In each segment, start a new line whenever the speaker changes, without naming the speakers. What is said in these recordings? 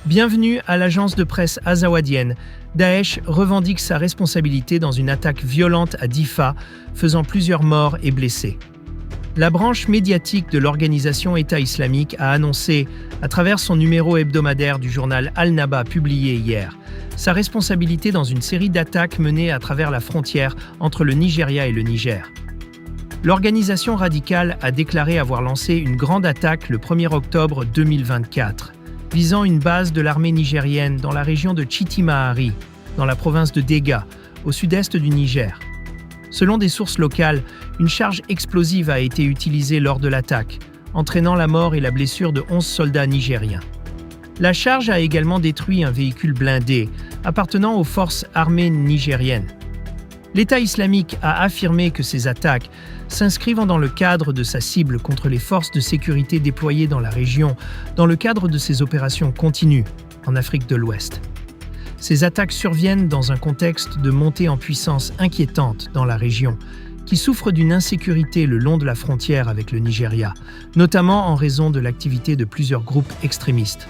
Bienvenue à l'agence de presse azawadienne. Daesh revendique sa responsabilité dans une attaque violente à Difa, faisant plusieurs morts et blessés. La branche médiatique de l'organisation État islamique a annoncé, à travers son numéro hebdomadaire du journal Al-Naba publié hier, sa responsabilité dans une série d'attaques menées à travers la frontière entre le Nigeria et le Niger. L'organisation radicale a déclaré avoir lancé une grande attaque le 1er octobre 2024, visant une base de l'armée nigérienne dans la région de Chitimahari, dans la province de Dega, au sud-est du Niger. Selon des sources locales, une charge explosive a été utilisée lors de l'attaque, entraînant la mort et la blessure de 11 soldats nigériens. La charge a également détruit un véhicule blindé appartenant aux forces armées nigériennes. L'État islamique a affirmé que ces attaques, s'inscrivant dans le cadre de sa cible contre les forces de sécurité déployées dans la région, dans le cadre de ses opérations continues en Afrique de l'Ouest. Ces attaques surviennent dans un contexte de montée en puissance inquiétante dans la région, qui souffre d'une insécurité le long de la frontière avec le Nigeria, notamment en raison de l'activité de plusieurs groupes extrémistes.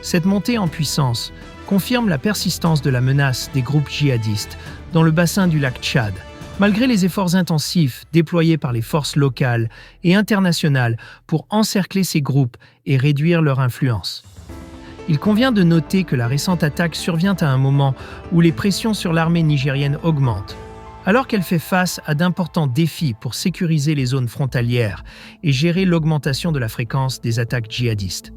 Cette montée en puissance confirme la persistance de la menace des groupes djihadistes dans le bassin du lac Tchad, malgré les efforts intensifs déployés par les forces locales et internationales pour encercler ces groupes et réduire leur influence. Il convient de noter que la récente attaque survient à un moment où les pressions sur l'armée nigérienne augmentent, alors qu'elle fait face à d'importants défis pour sécuriser les zones frontalières et gérer l'augmentation de la fréquence des attaques djihadistes.